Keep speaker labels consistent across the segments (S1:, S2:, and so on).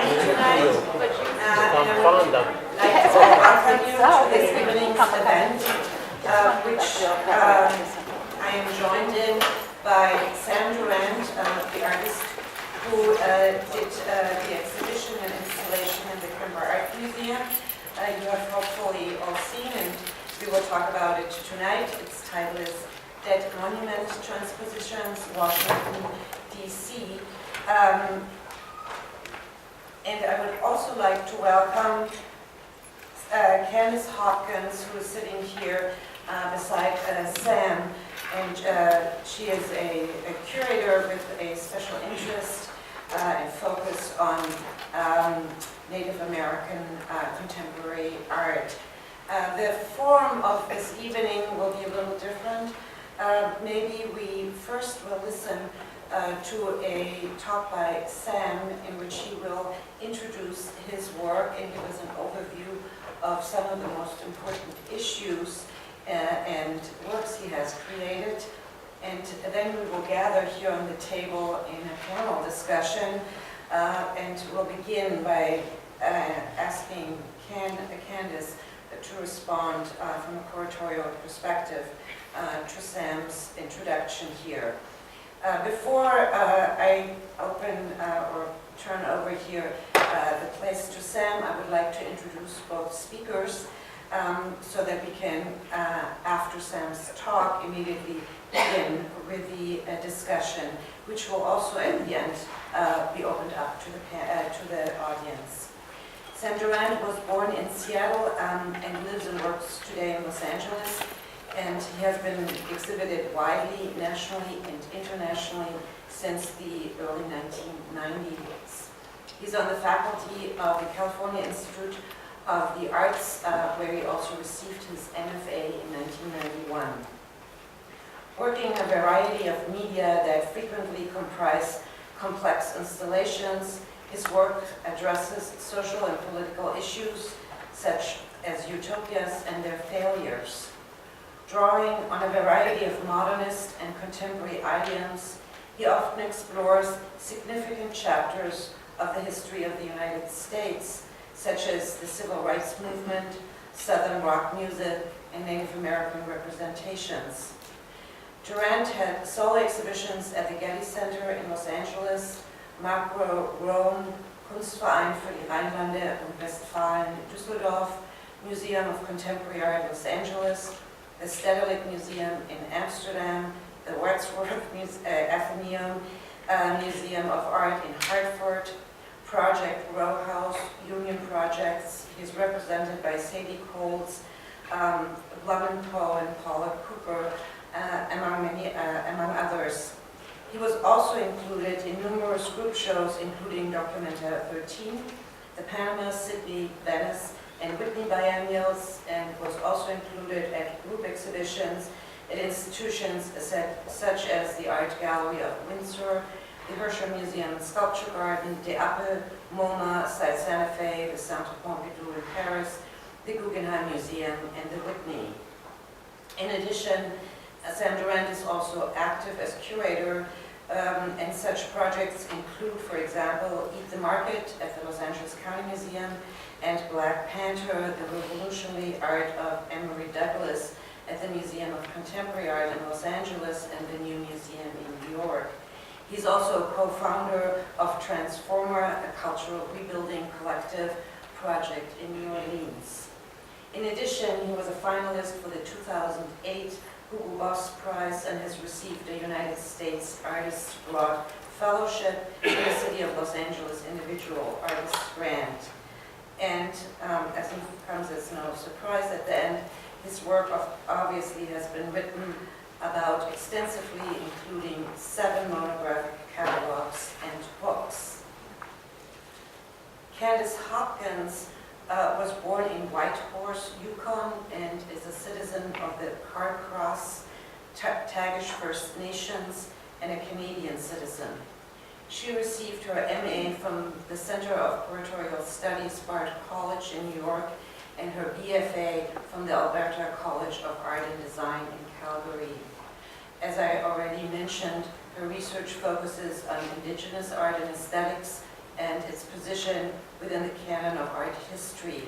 S1: joining tonight. And I would like to welcome you to this evening's event, which I am joined in by Sam Durant, the artist who did the exhibition and installation in the Kemper Art Museum. You have hopefully all seen, and we will talk about it tonight. Its title is Debasement, Transpositions, Washington, D.C. And I would also like to welcome Candice Hopkins, who is sitting here beside Sam. And she is a curator with a special interest and focus on Native American contemporary art. The form of this evening will be a little different. Maybe we first will listen to a talk by Sam in which he will introduce his work and give us an overview of some of the most important issues and works he has created. And then we will gather here on the table in a panel discussion, and we'll begin by asking Candice to respond from a curatorial perspective to Sam's introduction here. Before I open or turn over here the place to Sam, I would like to introduce both speakers so that we can, after Sam's talk, immediately begin with the discussion, which will also at the end be opened up to the audience. Sam Durant was born in Seattle and lives and works today in Los Angeles. And he has been exhibited widely, nationally and internationally since the early 1990s. He's on the faculty of the California Institute of the Arts, where he also received his MFA in 1991. Working in a variety of media that frequently comprise complex installations, his work addresses social and political issues such as utopias and their failures. Drawing on a variety of modernist and contemporary idioms, he often explores significant chapters of the history of the United States, such as the Civil Rights Movement, Southern rock music, and Native American representations. Durant had solo exhibitions at the Getty Center in Los Angeles, Makro Rome, Kunstverein für die Rheinlande und Westfalen, Düsseldorf, Museum of Contemporary Art, Los Angeles, the Stedelijk Museum in Amsterdam, the Wordsworth Atheneum, Museum of Art in Hartford, Project Row House, Union Projects. He's represented by Sadie Coles, Blumenthal and Paula Cooper, among others. He was also included in numerous group shows, including Documenta 13, the Panama, Sydney, Venice, and Whitney biennials, and was also included at group exhibitions at institutions such as the Art Gallery of Windsor, the Herscher Museum and Sculpture Garden, the Apple, MoMA, Site Santa Fe, the Centre Pompidou in Paris, the Guggenheim Museum, and the Whitney. In addition, Sam Durant is also active as curator, and such projects include, for example, Eat the Market at the Los Angeles County Museum, and Black Panther, the revolutionary art of Emory Douglas at the Museum of Contemporary Art in Los Angeles and the New Museum in New York. He's also a co-founder of Transformer, a cultural rebuilding collective project in New Orleans. In addition, he was a finalist for the 2008 Hugo Boss Prize and has received a United States Artists Block Fellowship in the City of Los Angeles Individual Artist Grant. And as it comes as no surprise at the end, his work obviously has been written about extensively, including 7 monographic catalogs and books. Candice Hopkins was born in Whitehorse, Yukon, and is a citizen of the Carcross Tagish First Nations and a Canadian citizen. She received her MA from the Center of Curatorial Studies, Bard College in New York, and her BFA from the Alberta College of Art and Design in Calgary. As I already mentioned, her research focuses on Indigenous art and aesthetics, and its position within the canon of art history.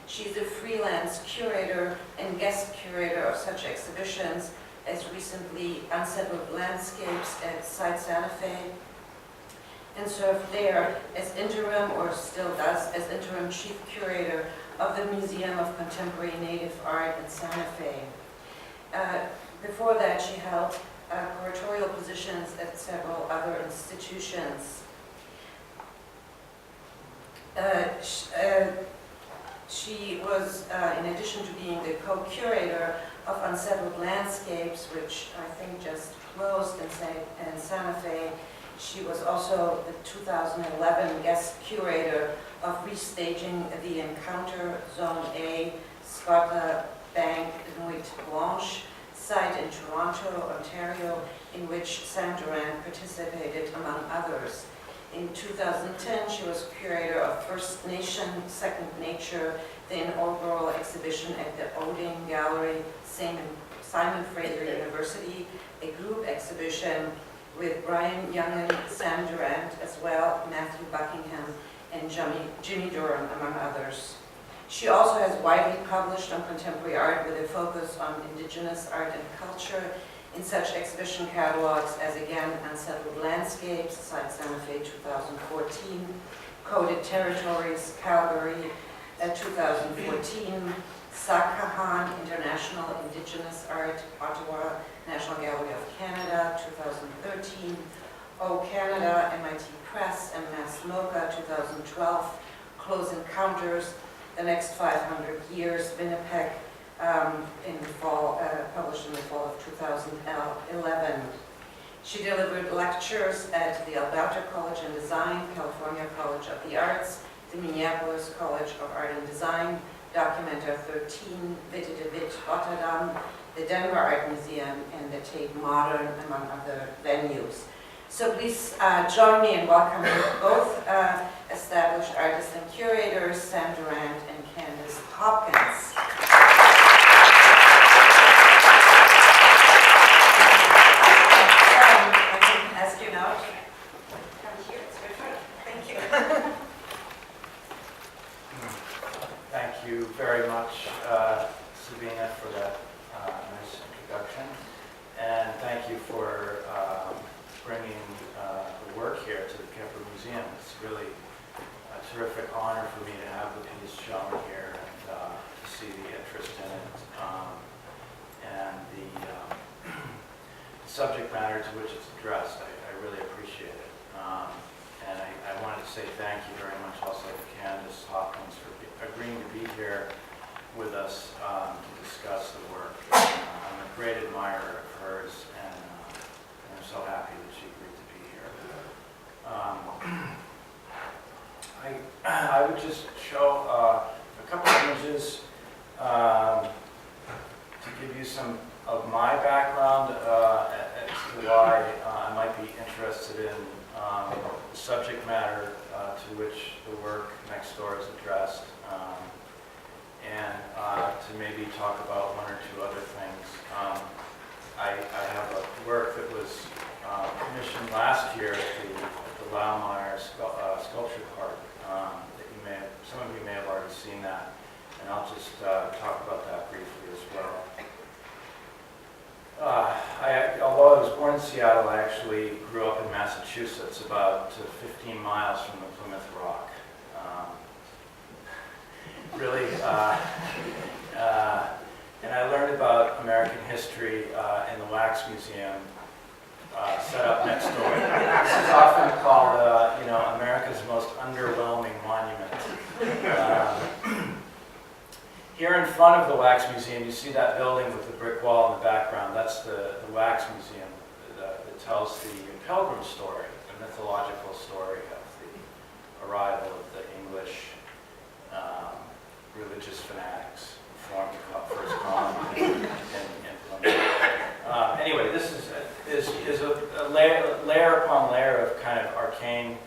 S1: She's a freelance curator and guest curator of such exhibitions as recently Unsettled Landscapes at Site Santa Fe, and served there as interim, or still does, as interim chief curator of the Museum of Contemporary Native Art in Santa Fe. Before that, she held curatorial positions at several other institutions. She was, in addition to being the co-curator of Unsettled Landscapes, which I think just closed in Santa Fe, she was also the 2011 guest curator of restaging the Encounter Zone A Scotia Bank Nuit Blanche site in Toronto, Ontario, in which Sam Durant participated, among others. In 2010, she was curator of First Nation, Second Nature, the inaugural exhibition at the Oding Gallery, Simon Fraser University, a group exhibition with Brian Youngen, Sam Durant as well, Matthew Buckingham, and Jimmy Durham, among others. She also has widely published on contemporary art with a focus on Indigenous art and culture in such exhibition catalogs as, again, Unsettled Landscapes, Site Santa Fe 2014, Coded Territories, Calgary 2014, Sakahan, International Indigenous Art, Ottawa, National Gallery of Canada 2013, O Canada, MIT Press, and Mass MoCA 2012, Close Encounters, The Next 500 Years, Winnipeg, in the fall, published in the fall of 2011. She delivered lectures at the Alberta College of Design, California College of the Arts, the Minneapolis College of Art and Design, Documenta 13, Witte de Wit, Rotterdam, the Denver Art Museum, and the Tate Modern, among other venues. So please join me in welcoming both established artists and curators, Sam Durant and Candice Hopkins. I can ask you now to come here. It's good for you. Thank you.
S2: Thank you very much, Sabina, for that nice introduction. And thank you for bringing the work here to the Kemper Museum. It's really a terrific honor for me to have the piece shown here and to see the interest in it and the subject matter to which it's addressed. I really appreciate it. And I wanted to say thank you very much also to Candice Hopkins for agreeing to be here with us to discuss the work. I'm a great admirer of hers, and I'm so happy that she agreed to be here. I would just show a couple of images to give you some of my background as to why I might be interested in the subject matter to which the work next door is addressed, and to maybe talk about one or two other things. I have a work that was commissioned last year at the Laumeyer Sculpture Park. That some of you may have already seen that, and I'll just talk about that briefly as well. Although I was born in Seattle, I actually grew up in Massachusetts, about 15 miles from the Plymouth Rock. And I learned about American history in the Wax Museum set up next door. This is often called, America's most underwhelming monument. Here in front of the Wax Museum, you see that building with the brick wall in the background. That's the Wax Museum that tells the Pilgrim story, the mythological story of the arrival of the English religious fanatics who formed the first colony in Plymouth. Anyway, this is a layer upon layer of kind of arcane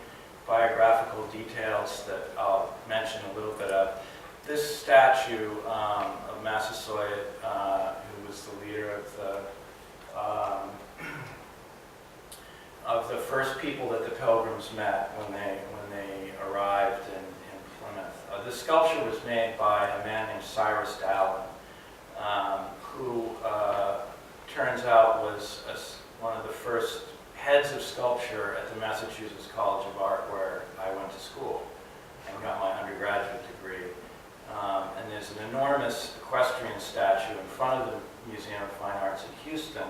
S2: biographical details that I'll mention a little bit of. This statue of Massasoit, who was the leader of the first people that the Pilgrims met when they arrived in Plymouth. This sculpture was made by a man named Cyrus Durant, who turns out was one of the first heads of sculpture at the Massachusetts College of Art, where I went to school and got my undergraduate degree. And there's an enormous equestrian statue in front of the Museum of Fine Arts in Houston.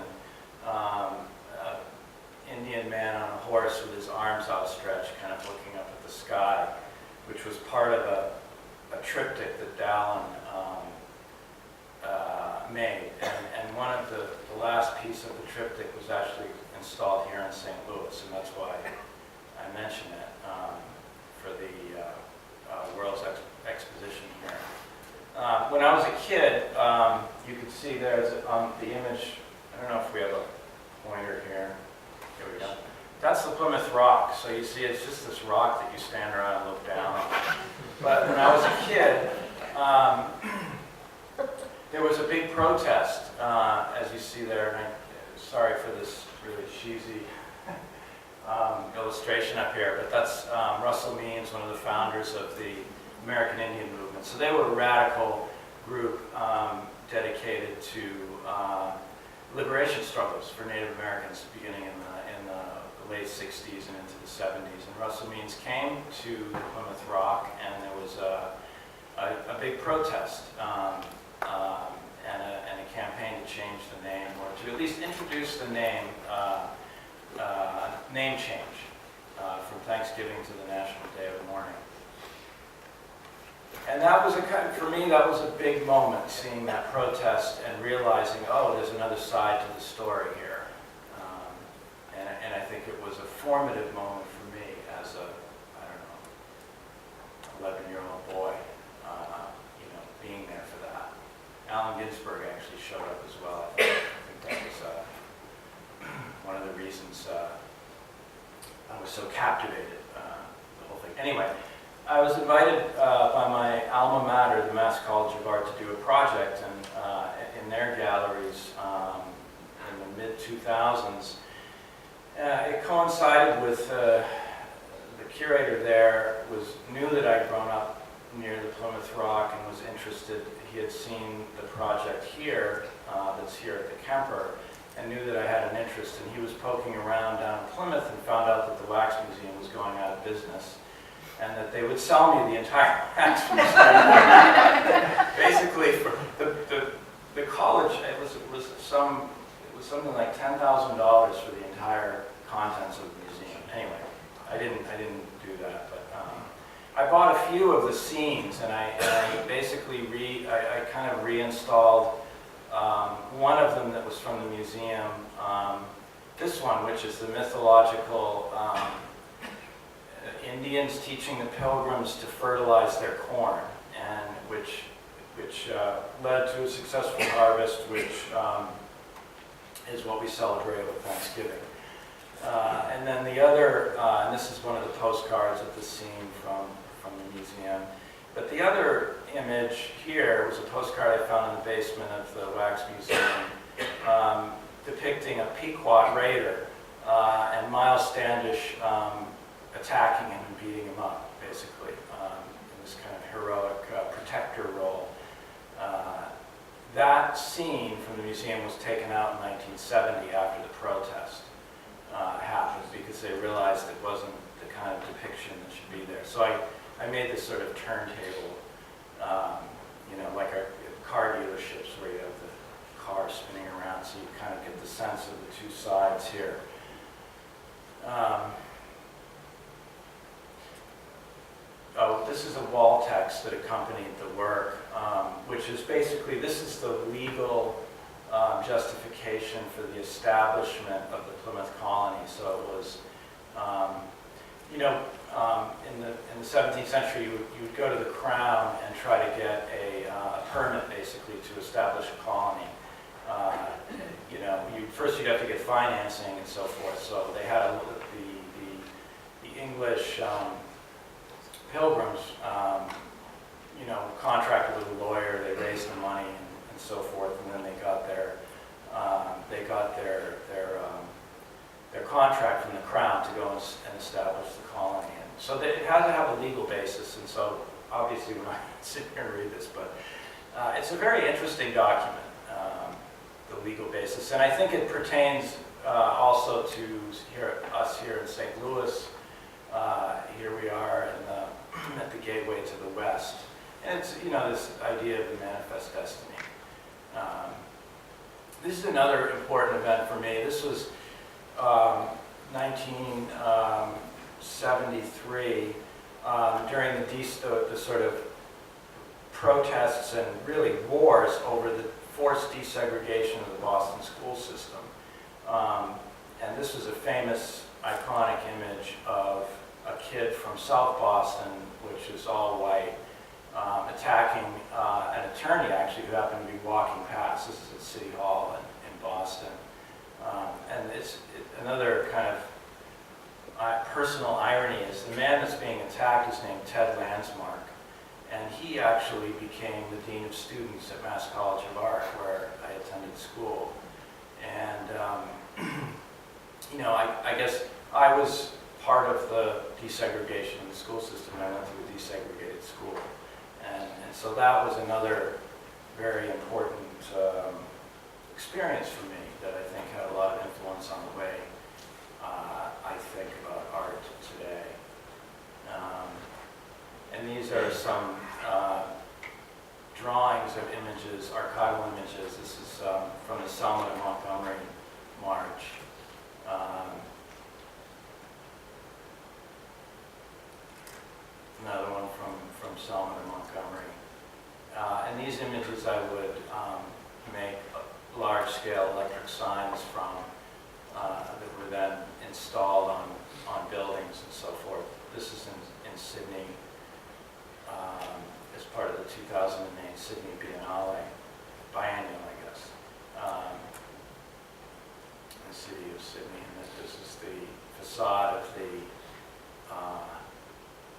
S2: Indian man on a horse with his arms outstretched, kind of looking up at the sky, which was part of a triptych that Dallin made. And one of the last piece of the triptych was actually installed here in St. Louis, and that's why I mention it for the World's Exposition here. When I was a kid, you could see there's the image. I don't know if we have a pointer here. Here we go. That's the Plymouth Rock. So you see it's just this rock that you stand around and look down on. But when I was a kid, there was a big protest, as you see there. And sorry for this really cheesy illustration up here, but that's Russell Means, one of the founders of the American Indian movement. So they were a radical group dedicated to liberation struggles for Native Americans beginning in the late 60s and into the 70s. And Russell Means came to Plymouth Rock, and there was a big protest and a campaign to change the name, or to at least introduce the name change from Thanksgiving to the National Day of Mourning. And that was for me, that was a big moment, seeing that protest and realizing, oh, there's another side to the story here. And I think it was a formative moment for me as a, I don't know, 11-year-old boy, being there for that. Allen Ginsberg actually showed up as well. I think that was one of the reasons I was so captivated, the whole thing. Anyway, I was invited by my alma mater, the Mass College of Art, to do a project in their galleries in the mid-2000s. It coincided with the curator there knew that I'd grown up near the Plymouth Rock and was interested. He had seen the project here, that's here at the Kemper, and knew that I had an interest. And he was poking around down in Plymouth and found out that the Wax Museum was going out of business, and that they would sell me the entire Wax Museum. Basically, for the college, it was something like $10,000 for the entire contents of the museum. Anyway, I didn't do that, but I bought a few of the scenes, and I basically kind of reinstalled one of them that was from the museum. This one, which is the mythological Indians teaching the pilgrims to fertilize their corn, and which led to a successful harvest, which is what we celebrate with Thanksgiving. And then the other, and this is one of the postcards of the scene from the museum. But the other image here was a postcard I found in the basement of the Wax Museum, depicting a Pequot raider and Miles Standish attacking him and beating him up, basically, in this kind of heroic protector role. That scene from the museum was taken out in 1970 after the protest happened, because they realized it wasn't the kind of depiction that should be there. So I made this sort of turntable, like our car dealerships where you have the car spinning around, so you kind of get the sense of the two sides here. This is a wall text that accompanied the work, which is basically, this is the legal justification for the establishment of the Plymouth colony. So it was, in the 17th century, you would go to the Crown and try to get a permit, basically, to establish a colony. First you'd have to get financing and so forth. So they had the English pilgrims, contracted with a lawyer. They raised the money and so forth, and then they got their contract from the Crown to go and establish the colony. And So that it has to have a legal basis, and so obviously we're not sitting here and read this, but it's a very interesting document, the legal basis, and I think it pertains also to us here in St. Louis. Here we are at the gateway to the west, and it's this idea of the manifest destiny. This is another important event for me. This was 1973 during the sort of protests and really wars over the forced desegregation of the Boston school system. And this was a famous, iconic image of a kid from South Boston, which is all white, attacking an attorney, actually, who happened to be walking past. This is at City Hall in Boston. And another kind of personal irony is the man that's being attacked is named Ted Landsmark. And he actually became the Dean of Students at Mass College of Art, where I attended school. And, I guess I was part of the desegregation of the school system. I went to a desegregated school. And so that was another very important experience for me that I think had a lot of influence on the way I think about art today. And these are some drawings of images, archival images. This is from the Selma to Montgomery March. Another one from Selma to Montgomery. And these images I would make large-scale electric signs from that were then installed on buildings and so forth. This is in Sydney as part of the 2008 Sydney Biennale, biennial, I guess, in the city of Sydney. And this is the facade of the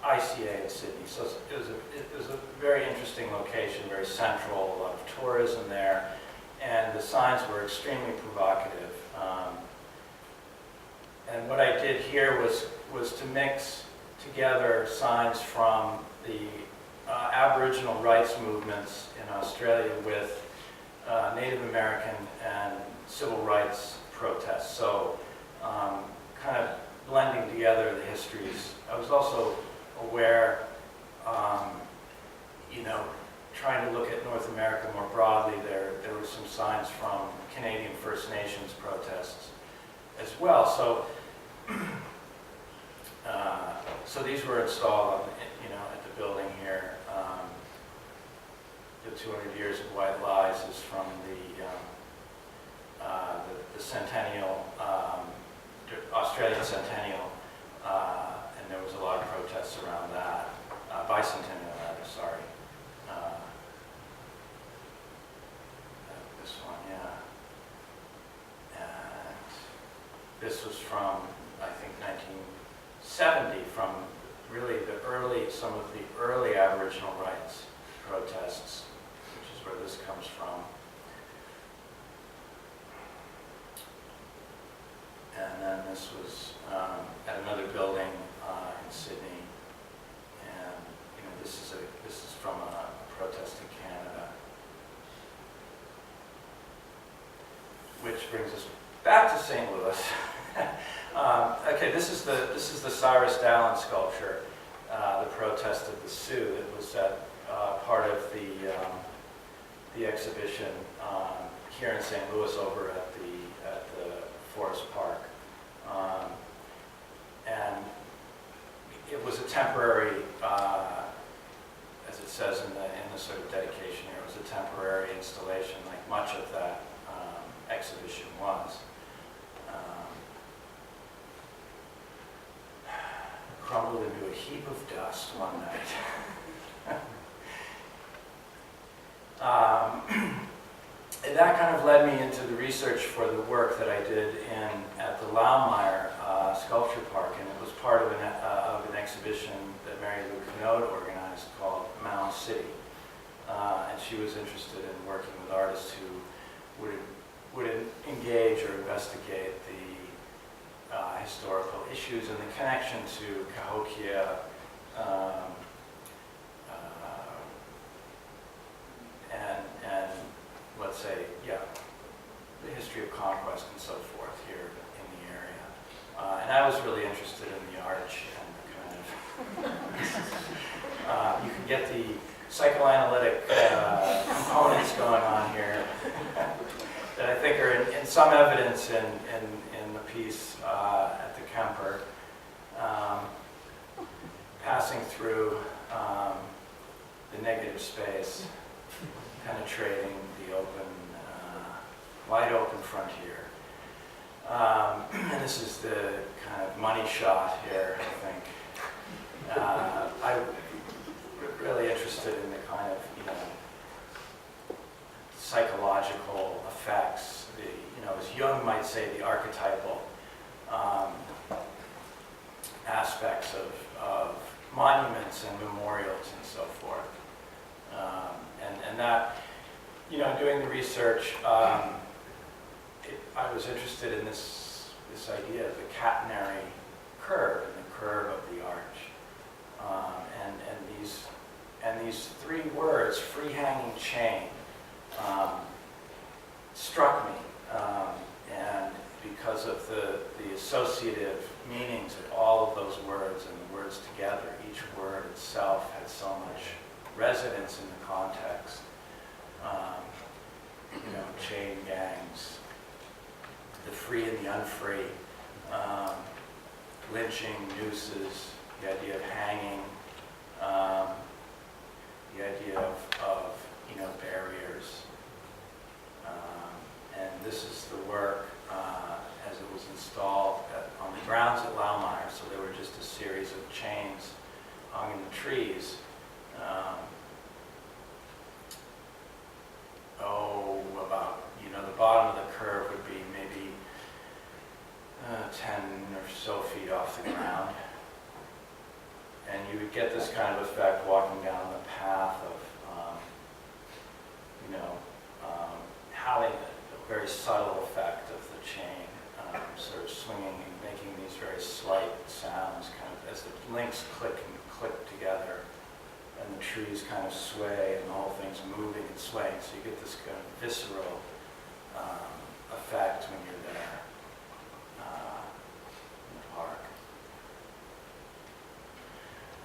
S2: ICA in Sydney. So it was a very interesting location, very central, a lot of tourism there, and the signs were extremely provocative. And what I did here was to mix together signs from the Aboriginal rights movements in Australia with Native American and civil rights protests. So kind of blending together the histories. I was also aware, trying to look at North America more broadly, there were some signs from Canadian First Nations protests as well. So, so these were installed, at the building here. The 200 Years of White Lies is from the centennial, Australian centennial, and there was a lot of protests around that, bicentennial rather, sorry. This one, yeah. And this was from, I think, 1970, from really some of the early Aboriginal rights protests, which is where this comes from. And then this was at another building in Sydney, and this is from a protest in Canada, which brings us back to St. Louis. Okay, this is the Cyrus Durant sculpture, the protest of the Sioux. It was part of the exhibition here in St. Louis over at the Forest Park, and it was a temporary, as it says in the sort of dedication here, it was a temporary installation, like much of that exhibition was. Crumbled into a heap of dust one night. And that kind of led me into the research for the work that I did at the Laumeier Sculpture Park, and it was part of an exhibition that Mary Lou Canode organized called Mound City. And she was interested in working with artists who would engage or investigate the historical issues and the connection to Cahokia, and let's say, yeah, the history of conquest and so forth here in the area. And I was really interested in the arch and kind of, you can get the psychoanalytic components going on here that I think are in some evidence in the piece at the Kemper, passing through the negative space, penetrating the open, wide open frontier. And this is the kind of money shot here, I think. I'm really interested in the kind of, psychological effects, as Jung might say, the archetypal aspects of monuments and memorials and so forth. And that, doing the research, I was interested in this idea of the catenary curve and the curve of the arch. And these three words, free-hanging chain, struck me. And because of the associative meanings of all of those words and the words together, each word itself had so much resonance in the context. Chain gangs, the free and the unfree, lynching, nooses, the idea of hanging, the idea of barriers. And this is the work as it was installed on the grounds at Laumeier. So there were just a series of chains hung in the trees. About, the bottom of the curve would be maybe 10 or so feet off the ground. And you would get this kind of effect walking down the path of, having a very subtle effect of the chain, sort of swinging and making these very slight sounds, kind of as the links click and click together, and the trees kind of sway, and the whole thing's moving and swaying. So you get this kind of visceral effect when you're there in the park.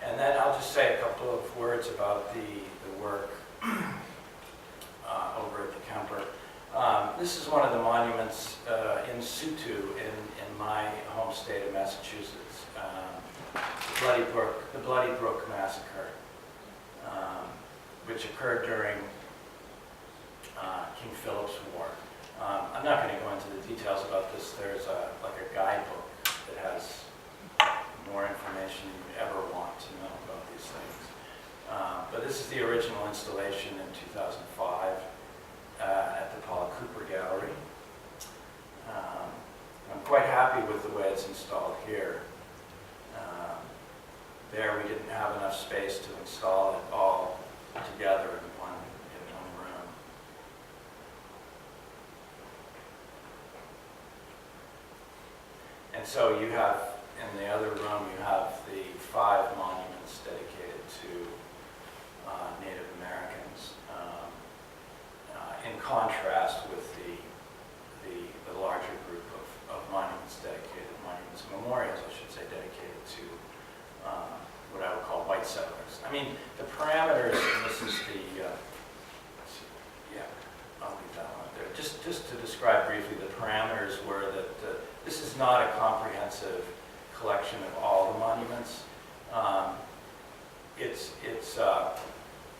S2: And then I'll just say a couple of words about the work over at the Kemper. This is one of the monuments in situ in my home state of Massachusetts, the Bloody Brook Massacre, which occurred during King Philip's War. I'm not going to go into the details about this. There's a guidebook that has more information you ever want to know about these things. But this is the original installation in 2005 at the Paula Cooper Gallery. I'm quite happy with the way it's installed here. There we didn't have enough space to install it all together in one room. And so you have, in the other room, you have the 5 monuments dedicated to Native Americans, in contrast with the larger group of monuments and memorials, I should say, dedicated to what I would call white settlers. I mean, the parameters, and this is I'll leave that one there. Just to describe briefly, the parameters were that this is not a comprehensive collection of all the monuments. It's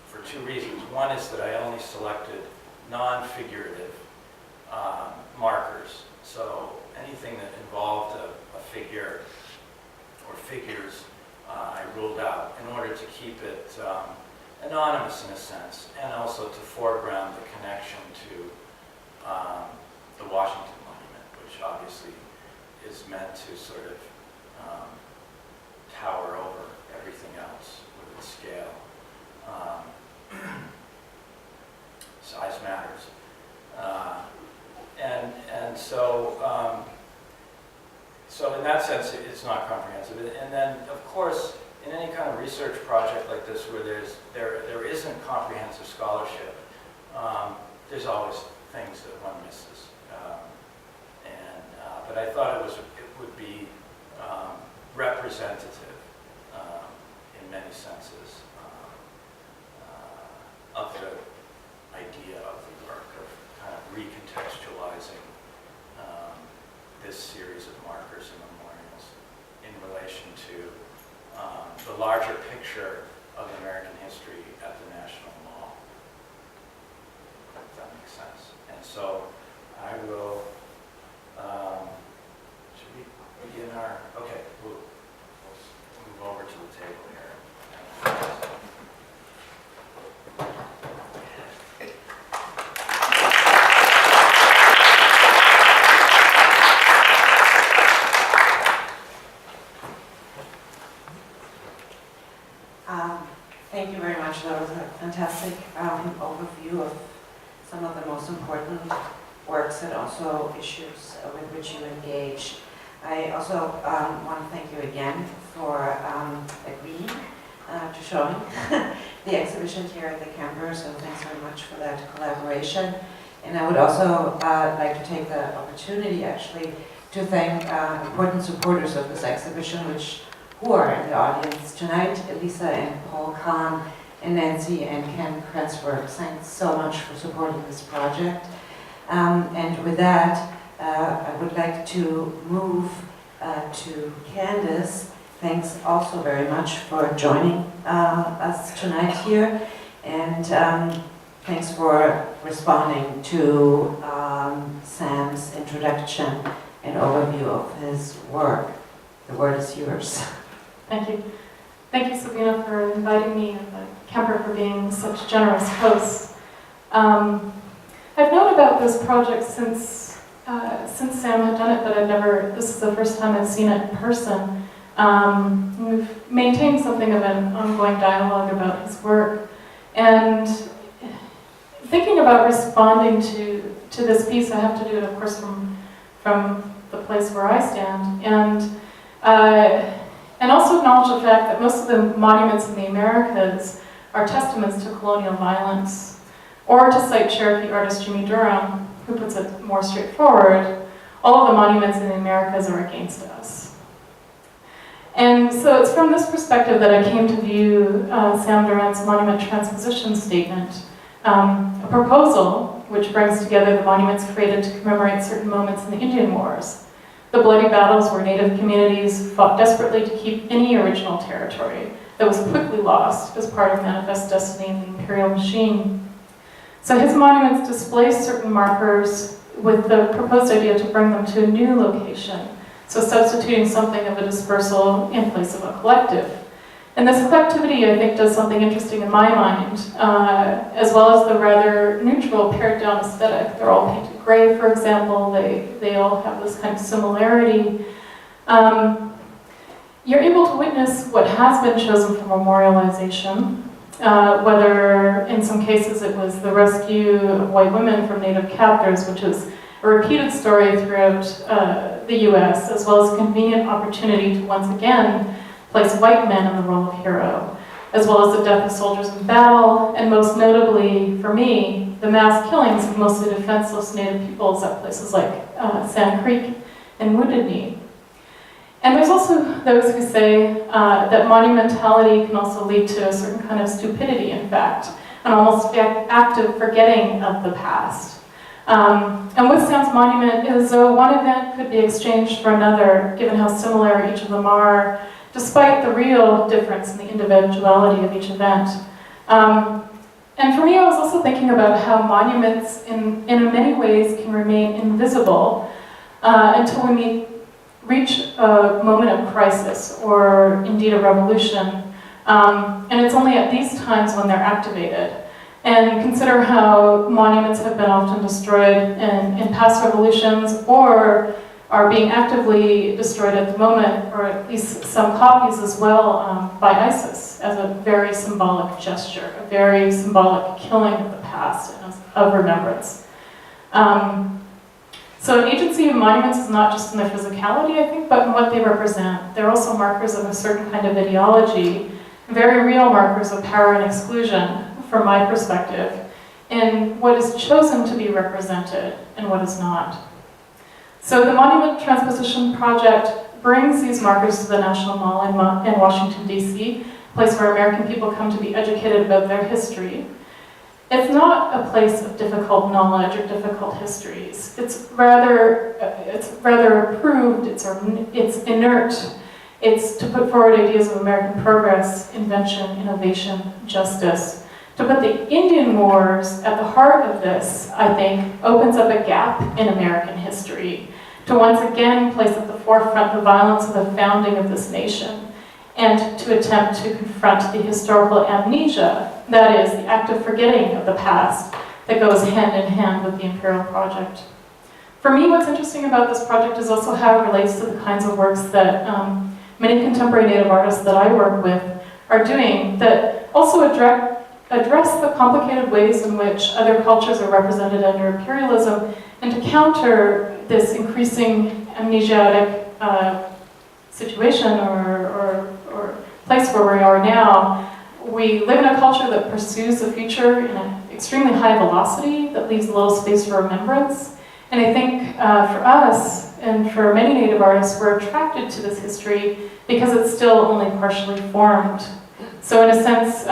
S2: for 2 reasons. One is that I only selected non-figurative markers. So anything that involved a figure or figures, I ruled out in order to keep it anonymous in a sense, and also to foreground the connection to the Washington Monument, which obviously is meant to sort of tower over everything else with its scale. Size matters. And so So in that sense, it's not comprehensive. And then, of course, in any kind of research project like this where there isn't comprehensive scholarship, there's always things that one misses. But I thought it would be representative in many senses of the idea of the work, of kind of recontextualizing this series of markers and memorials in relation to the larger picture of American history at the national law. If that makes sense. And so I will, should we begin our, okay, we'll move over to the table here.
S1: Thank you very much. That was a fantastic overview of some of the most important works and also issues with which you engage. I also want to thank you again for agreeing to showing the exhibition here at the Kemper, so thanks very much for that collaboration. And I would also like to take the opportunity actually to thank important supporters of this exhibition, who are in the audience tonight: Elisa and Paul Kahn, and Nancy and Ken Krentzberg. Thanks so much for supporting this project. And with that, I would like to move to Candice. Thanks also very much for joining us tonight here. And thanks for responding to Sam's introduction and overview of his work. The word is yours.
S3: Thank you. Thank you, Sabina, for inviting me, and Kemper for being such generous hosts. I've known about this project since Sam had done it, but this is the first time I've seen it in person. We've maintained something of an ongoing dialogue about his work. And thinking about responding to this piece, I have to do it, of course, from the place where I stand. And also acknowledge the fact that most of the monuments in the Americas are testaments to colonial violence. Or to cite Cherokee artist Jimmy Durham, who puts it more straightforward, all of the monuments in the Americas are against us. And so it's from this perspective that I came to view Sam Durant's Monument Transposition statement, a proposal which brings together the monuments created to commemorate certain moments in the Indian Wars, the bloody battles where Native communities fought desperately to keep any original territory that was quickly lost as part of manifest destiny in the imperial machine. So his monuments display certain markers with the proposed idea to bring them to a new location, so substituting something of a dispersal in place of a collective. And this collectivity, I think, does something interesting in my mind, as well as the rather neutral, pared-down aesthetic. They're all painted gray, for example. They all have this kind of similarity. You're able to witness what has been chosen for memorialization, whether in some cases it was the rescue of white women from Native captors, which is a repeated story throughout the US, as well as a convenient opportunity to once again place white men in the role of hero, as well as the death of soldiers in battle, and most notably, for me, the mass killings of mostly defenseless Native peoples at places like Sand Creek and Wounded Knee. And there's also those who say that monumentality can also lead to a certain kind of stupidity, in fact, an almost active forgetting of the past. And with Sam's monument, it is as though one event could be exchanged for another, given how similar each of them are, despite the real difference in the individuality of each event. And for me, I was also thinking about how monuments in many ways can remain invisible until we reach a moment of crisis or indeed a revolution. And it's only at these times when they're activated. And consider how monuments have been often destroyed in past revolutions or are being actively destroyed at the moment, or at least some copies as well, by ISIS as a very symbolic gesture, a very symbolic killing of the past and of remembrance. So an agency of monuments is not just in their physicality, I think, but in what they represent. They're also markers of a certain kind of ideology, very real markers of power and exclusion, from my perspective, in what is chosen to be represented and what is not. So the Monument Transposition Project brings these markers to the National Mall in Washington, D.C., a place where American people come to be educated about their history. It's not a place of difficult knowledge or difficult histories. It's rather approved, it's inert. It's to put forward ideas of American progress, invention, innovation, justice. To put the Indian Wars at the heart of this, I think, opens up a gap in American history. To once again place at the forefront the violence of the founding of this nation, and to attempt to confront the historical amnesia, that is, the act of forgetting of the past, that goes hand in hand with the Imperial Project. For me, what's interesting about this project is also how it relates to the kinds of works that many contemporary Native artists that I work with are doing, that also address the complicated ways in which other cultures are represented under imperialism, and to counter this increasing amnesiatic situation or place where we are now. We live in a culture that pursues the future in an extremely high velocity that leaves little space for remembrance. And I think for us, and for many Native artists, we're attracted to this history because it's still only partially formed. So in a sense,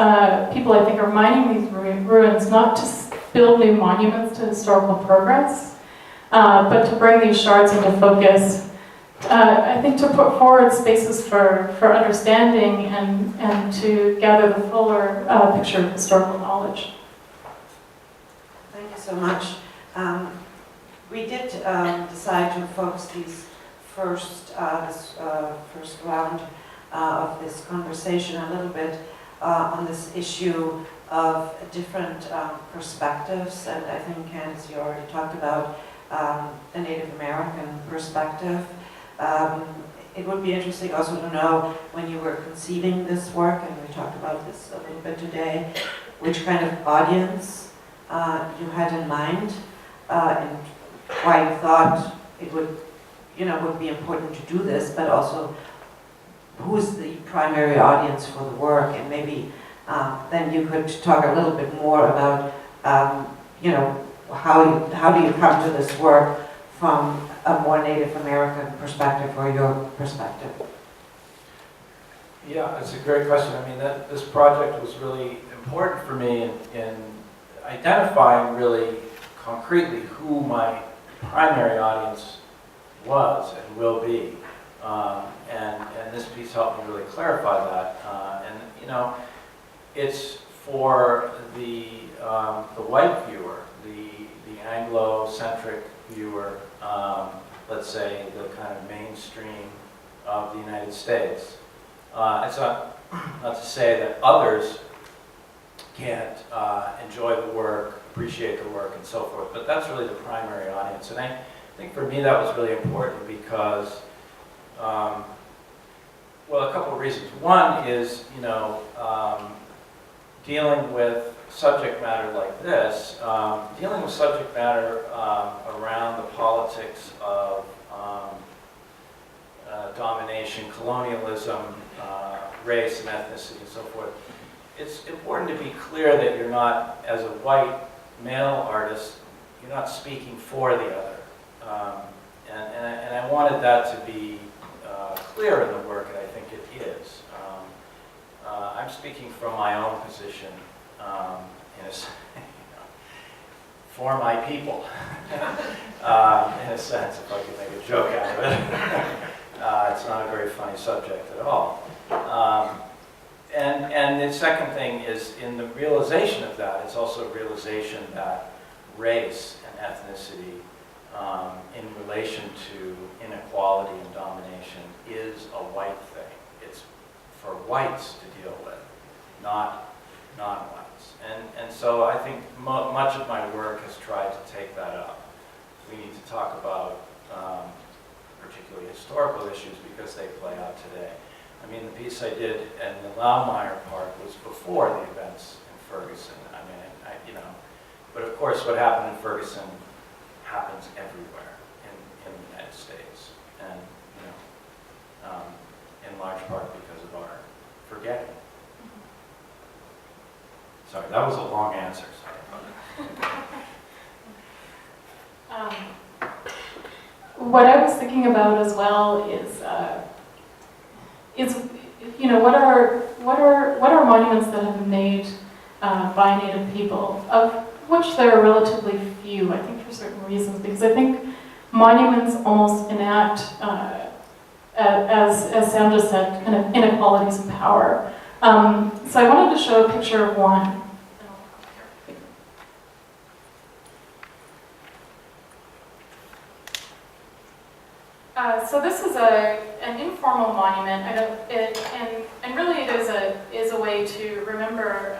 S3: people I think are mining these ruins not to build new monuments to historical progress, but to bring these shards into focus. I think to put forward spaces for understanding and to gather the fuller picture of historical knowledge.
S1: Thank you so much. We did decide to focus this first round of this conversation a little bit on this issue of different perspectives, and I think, Candice, you already talked about the Native American perspective. It would be interesting also to know, when you were conceiving this work, and we talked about this a little bit today, which kind of audience you had in mind, and why you thought it would be important to do this, but also who's the primary audience for the work, and maybe then you could talk a little bit more about, how do you come to this work from a more Native American perspective or your perspective?
S2: Yeah, it's a great question. I mean, this project was really important for me in identifying really concretely who my primary audience was and will be. And this piece helped me really clarify that. It's for the white viewer, the Anglo-centric viewer, let's say the kind of mainstream of the United States. It's not to say that others can't enjoy the work, appreciate the work, and so forth, but that's really the primary audience. And I think for me that was really important because, well, a couple of reasons. One is, dealing with subject matter like this, dealing with subject matter around the politics of domination, colonialism, race and ethnicity and so forth. It's important to be clear that you're not, as a white male artist, you're not speaking for the other. And I wanted that to be clear in the work, and I think it is. I'm speaking from my own position, for my people, in a sense, if I could make a joke out of it. It's not a very funny subject at all. And the second thing is, in the realization of that, it's also a realization that race and ethnicity in relation to inequality and domination is a white thing. It's for whites to deal with, not non-whites. And so I think much of my work has tried to take that up. We need to talk about particularly historical issues because they play out today. I mean, the piece I did in the Laumeier Park was before the events in Ferguson. I mean, but of course what happened in Ferguson happens everywhere. Sorry, that was a long answer, sorry.
S3: What I was thinking about as well is you know, what are monuments that have been made by Native people, of which there are relatively few, I think, for certain reasons, because I think monuments almost enact, as Sam just said, kind of inequalities in power. So I wanted to show a picture of one. So this is an informal monument, and really it is a way to remember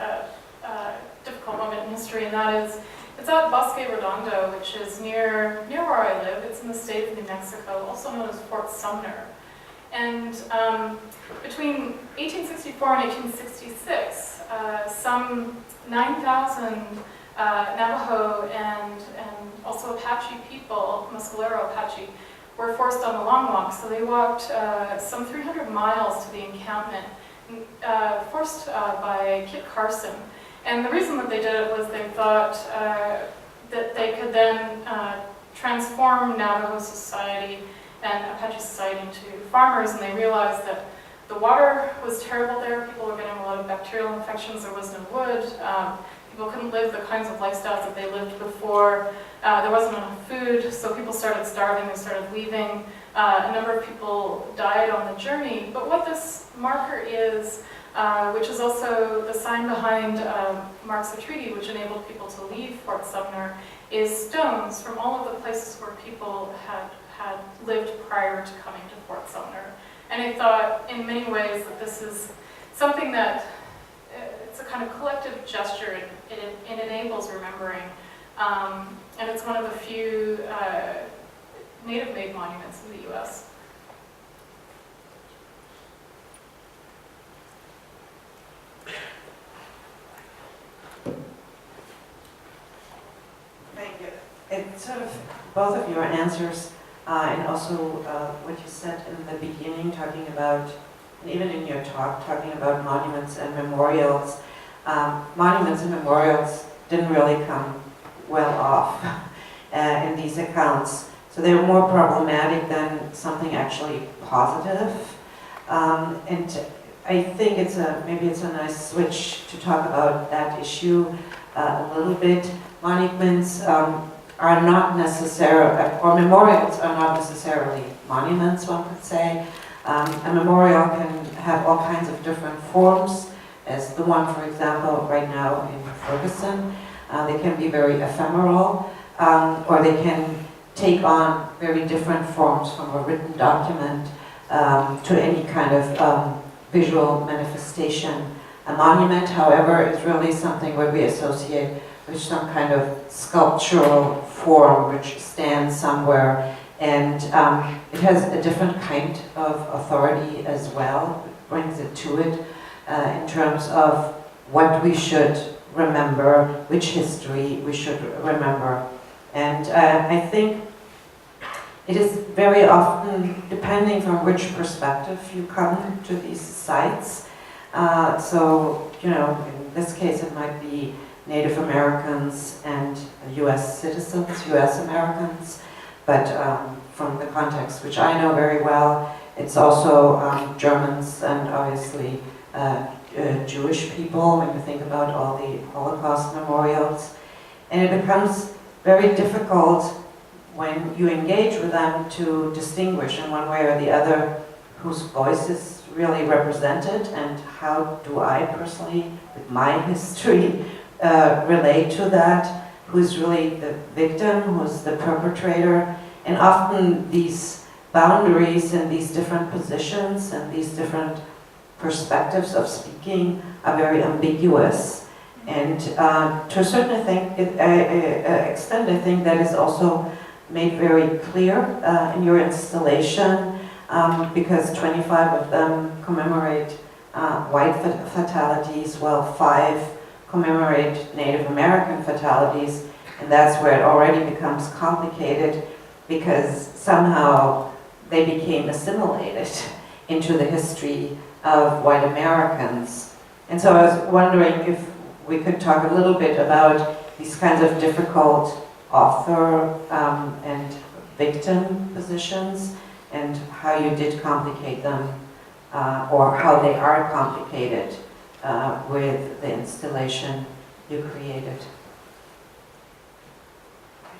S3: a difficult moment in history, and that is, it's at Bosque Redondo, which is near where I live. It's in the state of New Mexico, also known as Fort Sumner. And between 1864 and 1866, some 9,000 Navajo and also Apache people, Mescalero Apache, were forced on the long walk. So they walked some 300 miles to the encampment, forced by Kit Carson. And the reason that they did it was they thought that they could then transform Navajo society and Apache society into farmers, and they realized that the water was terrible there. People were getting a lot of bacterial infections. There was no wood. People couldn't live the kinds of lifestyles that they lived before. There wasn't enough food, so people started starving, they started leaving. A number of people died on the journey. But what this marker is, which is also the sign behind marks the treaty, which enabled people to leave Fort Sumner, is stones from all of the places where people had lived prior to coming to Fort Sumner. And I thought, in many ways, that this is something that it's a kind of collective gesture, and it enables remembering. And it's one of the few Native-made monuments in the U.S.
S1: Thank you. It's sort of both of your answers, and also what you said in the beginning, talking about, and even in your talk, talking about monuments and memorials. Monuments and memorials didn't really come well off in these accounts. So they were more problematic than something actually positive. And I think maybe it's a nice switch to talk about that issue a little bit. Monuments are not necessarily, or memorials are not necessarily monuments, one could say. A memorial can have all kinds of different forms, as the one, for example, right now in Ferguson. They can be very ephemeral, or they can take on very different forms, from a written document to any kind of visual manifestation. A monument, however, is really something where we associate with some kind of sculptural form which stands somewhere, and it has a different kind of authority as well. It brings it to it in terms of what we should remember, which history we should remember. And I think it is very often, depending from which perspective you come to these sites. So, you know, in this case it might be Native Americans and US citizens, US Americans, but from the context which I know very well, it's also Germans and obviously Jewish people, when you think about all the Holocaust memorials. And it becomes very difficult when you engage with them to distinguish in one way or the other whose voice is really represented, and how do I personally, with my history, relate to that, who's really the victim, who's the perpetrator. And often these boundaries and these different positions and these different perspectives of speaking are very ambiguous. And to a certain extent, I think that is also made very clear in your installation, because 25 of them commemorate white fatalities, while 5 commemorate Native American fatalities, and that's where it already becomes complicated, because somehow they became assimilated into the history of white Americans. And so I was wondering if we could talk a little bit about these kinds of difficult author and victim positions and how you did complicate them, or how they are complicated with the installation you created.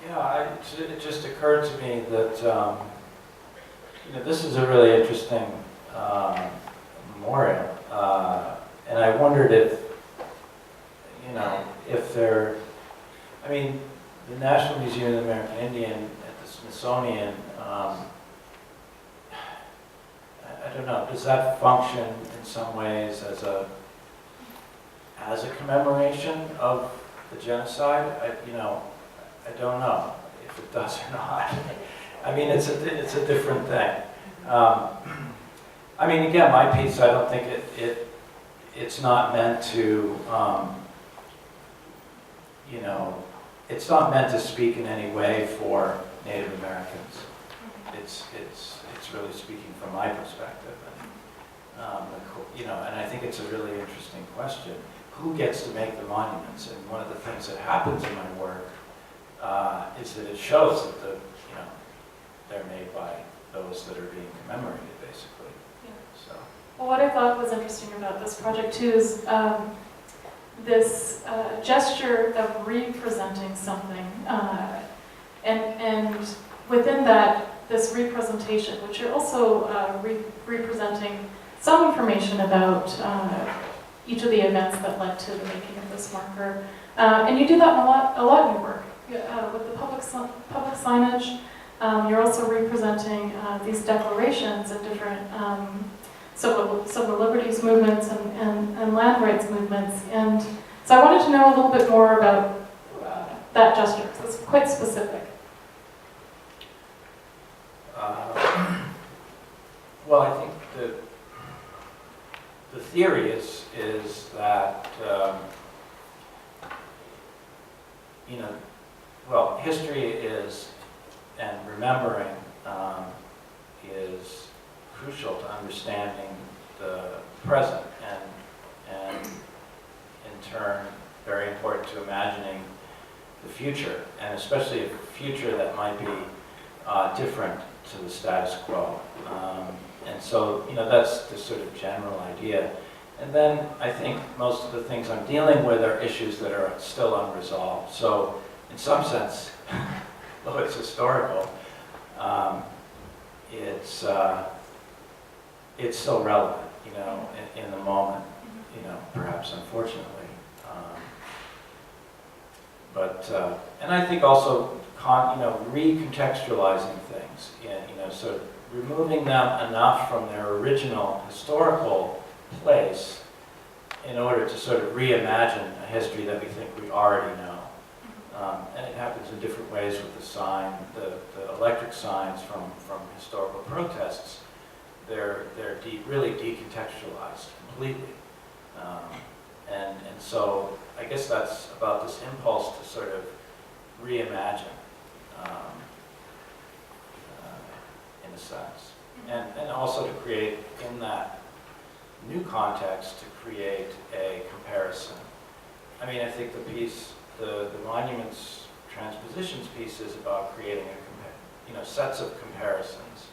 S2: Yeah, it just occurred to me that this is a really interesting memorial, and I wondered if there, the National Museum of the American Indian at the Smithsonian, I don't know, does that function in some ways as a commemoration of the genocide? I don't know if it does or not. It's a different thing. Again, my piece, I don't think it's not meant to, it's not meant to speak in any way for Native Americans. It's really speaking from my perspective, and and I think it's a really interesting question. Who gets to make the monuments? And one of the things that happens in my work is that it shows that they're made by those that are being commemorated, basically.
S3: Yeah.
S2: So.
S3: Well, what I thought was interesting about this project too is this gesture of representing something, and within that, this representation, which you're also representing some information about each of the events that led to the making of this marker, and you do that a lot in your work with the public signage. You're also representing these declarations and different civil liberties movements and land rights movements. And so I wanted to know a little bit more about that gesture, because it's quite specific.
S2: Well, I think the theory is that history is, and remembering is crucial to understanding the present, and in turn very important to imagining the future, and especially a future that might be different to the status quo. And so, that's the sort of general idea. And then I think most of the things I'm dealing with are issues that are still unresolved. So in some sense, though it's historical, it's still relevant, in the moment, perhaps unfortunately. And I think also, recontextualizing things, sort of removing them enough from their original historical place in order to sort of reimagine a history that we think we already know. And it happens in different ways with the sign, the electric signs from historical protests. They're really decontextualized completely. And so I guess that's about this impulse to sort of reimagine, in a sense. And also to create, in that new context, to create a comparison. I think the piece, the Monuments Transpositions piece is about creating sets of comparisons,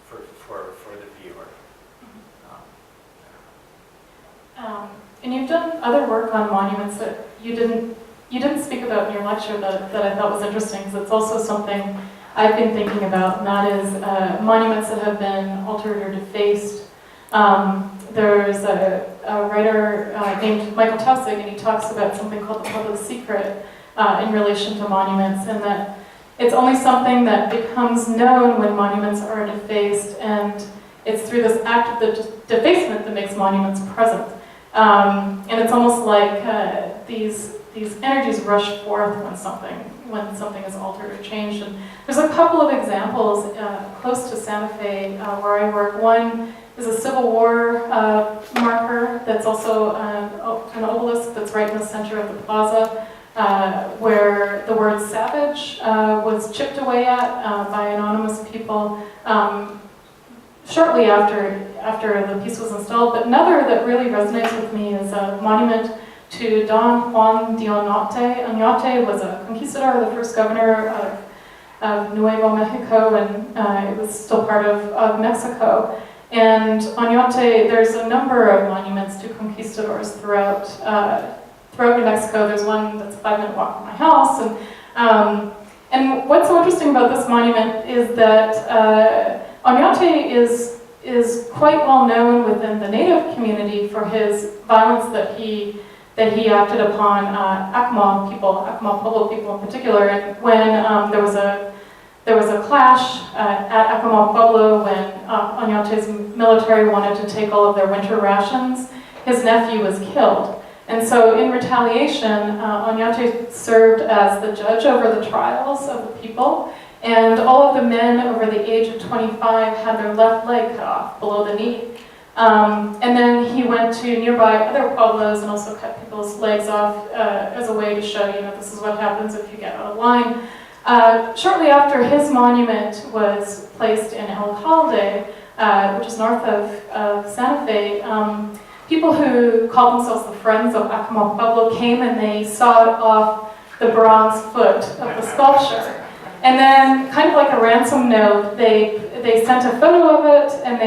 S2: for the viewer.
S3: And you've done other work on monuments that you didn't speak about in your lecture that I thought was interesting, because it's also something I've been thinking about, and that is monuments that have been altered or defaced. There's a writer named Michael Taussig, and he talks about something called the public secret in relation to monuments, and that it's only something that becomes known when monuments are defaced, and it's through this act of the defacement that makes monuments present. And it's almost like these energies rush forth when something is altered or changed. And there's a couple of examples close to Santa Fe where I work. One is a Civil War marker that's also an obelisk that's right in the center of the plaza, where the word savage was chipped away at by anonymous people, shortly after the piece was installed. But another that really resonates with me is a monument to Don Juan de Oñate. Oñate was a conquistador, the first governor of Nuevo Mexico, and it was still part of Mexico. And Oñate, there's a number of monuments to conquistadors throughout New Mexico. There's one that's a 5-minute walk from my house. And what's so interesting about this monument is that Oñate is quite well known within the Native community for his violence that he acted upon Acoma Pueblo people in particular. And when there was a clash at Acoma Pueblo when Oñate's military wanted to take all of their winter rations, his nephew was killed. And so in retaliation, Oñate served as the judge over the trials of the people, and all of the men over the age of 25 had their left leg cut off below the knee. And then he went to nearby other pueblos and also cut people's legs off as a way to show, this is what happens if you get out of line. Shortly after his monument was placed in El Calde, which is north of Santa Fe, people who called themselves the Friends of Acoma Pueblo came and they sawed off the bronze foot of the sculpture. And then, kind of like a ransom note, they sent a photo of it and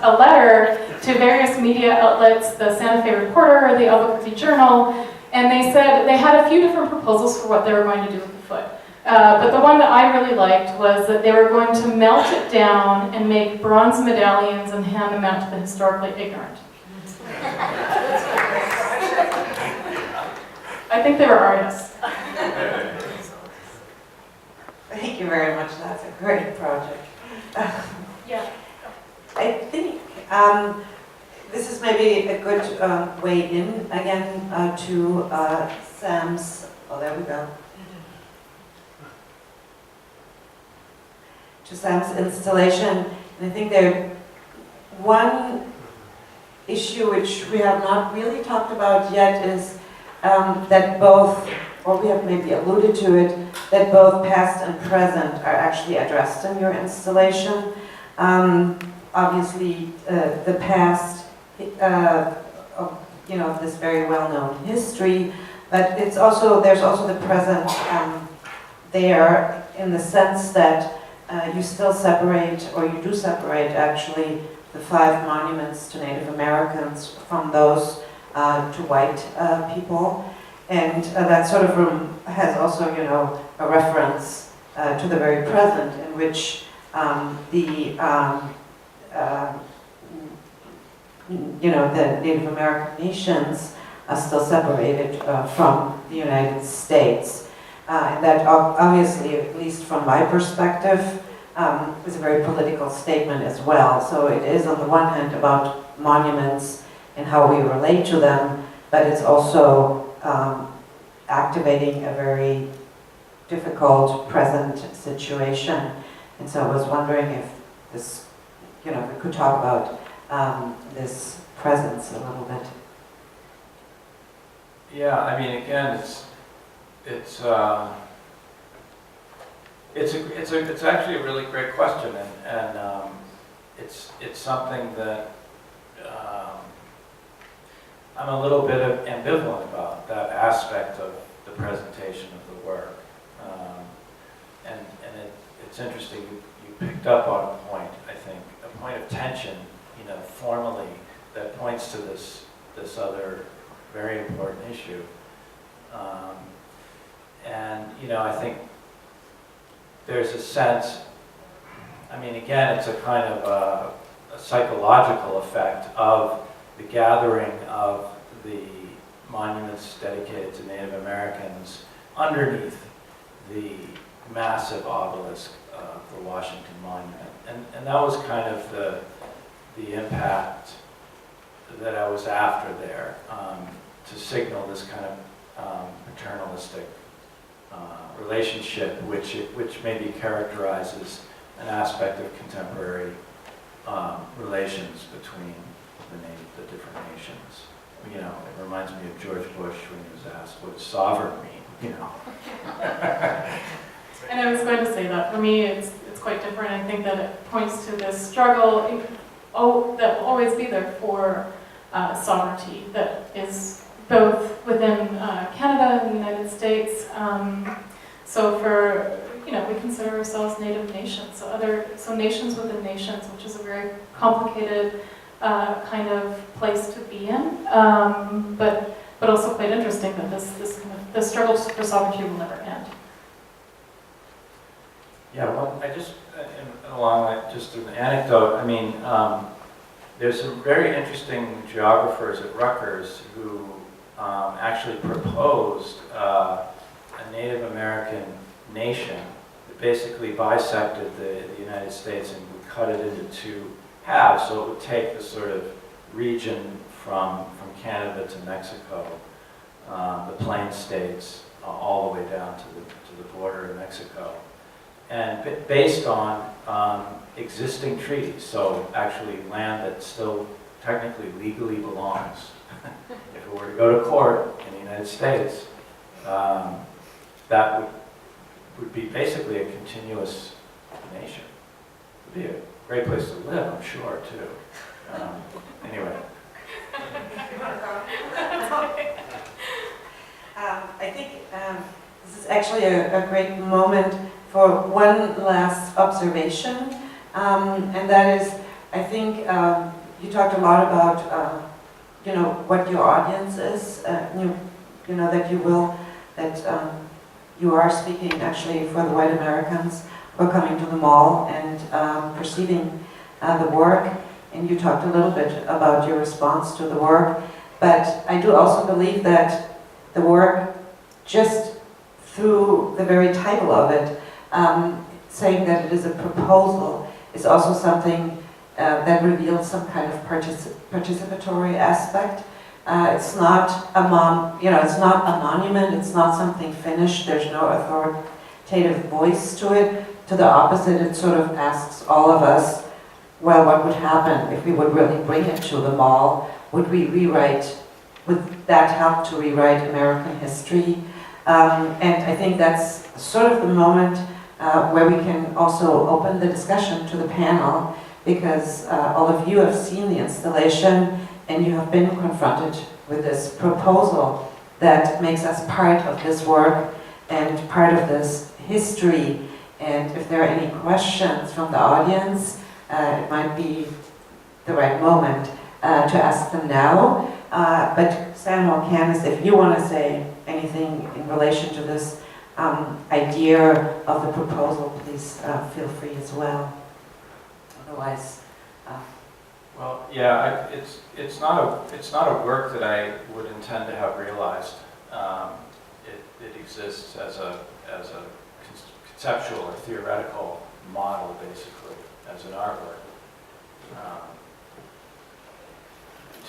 S3: a letter to various media outlets, the Santa Fe Reporter, the Albuquerque Journal, and they said they had a few different proposals for what they were going to do with the foot. But the one that I really liked was that they were going to melt it down and make bronze medallions and hand them out to the historically ignorant. I think they were artists.
S1: Thank you very much. That's a great project.
S3: Yeah.
S1: I think this is maybe a good way in again to Sam's. Oh, there we go. To Sam's installation, and I think there one issue which we have not really talked about yet is that both, or we have maybe alluded to it, that both past and present are actually addressed in your installation. Obviously, the past, of this very well-known history, but there's also the present there in the sense that you still separate, or you do separate actually, the 5 monuments to Native Americans from those to white people. And that sort of room has also, a reference to the very present in which the Native American nations are still separated from the United States. And that obviously, at least from my perspective, is a very political statement as well. So it is on the one hand about monuments and how we relate to them, but it's also activating a very difficult present situation. And so I was wondering if this, we could talk about this presence a little bit.
S2: Yeah, I mean, again, it's actually a really great question, and it's something that I'm a little bit ambivalent about, that aspect of the presentation of the work. And it's interesting, you picked up on a point, I think, a point of tension, formally, that points to this other very important issue. And I think there's a sense, I mean, again, it's a kind of a psychological effect of the gathering of the monuments dedicated to Native Americans underneath the massive obelisk of the Washington Monument. And that was kind of the impact that I was after there, to signal this kind of paternalistic relationship, which maybe characterizes an aspect of contemporary relations between the different nations. It reminds me of George Bush when he was asked, what does sovereign mean?
S3: And I was going to say that for me, it's quite quite different. I think that it points to this struggle that will always be there for sovereignty that is both within Canada and the United States. So for, we consider ourselves native nations, so nations within nations, which is a very complicated kind of place to be in, but also quite interesting that the struggle for sovereignty will never end.
S2: Yeah, well, I just, just an anecdote, I mean, there's some very interesting geographers at Rutgers who actually proposed a Native American nation that basically bisected the United States and would cut it into two halves, so it would take the sort of region from Canada to Mexico, the Plain States, all the way down to the border of Mexico. And based on existing treaties, so actually land that still technically legally belongs. If it were to go to court in the United States, that would be basically a continuous nation. It would be a great place to live, I'm sure, too. Anyway.
S1: I think this is actually a great moment for one last observation, and that is, I think you talked a lot about, what your audience is, that you are speaking actually for the white Americans who are coming to the mall and perceiving the work, and you talked a little bit about your response to the work, but I do also believe that the work, just through the very title of it, saying that it is a proposal, is also something that reveals some kind of participatory aspect. It's not it's not a monument. It's not something finished. There's no authoritative voice to it. To the opposite, it sort of asks all of us, well, what would happen if we would really bring it to the mall? Would we rewrite? Would that help to rewrite American history? And I think that's sort of the moment where we can also open the discussion to the panel, because all of you have seen the installation and you have been confronted with this proposal that makes us part of this work and part of this history. And if there are any questions from the audience, it might be the right moment to ask them now. But Sam or Candice, if you want to say anything in relation to this idea of the proposal, please feel free as well. Otherwise,
S2: well, yeah, it's not a work that I would intend to have realized. It exists as a conceptual or theoretical model, basically, as an artwork.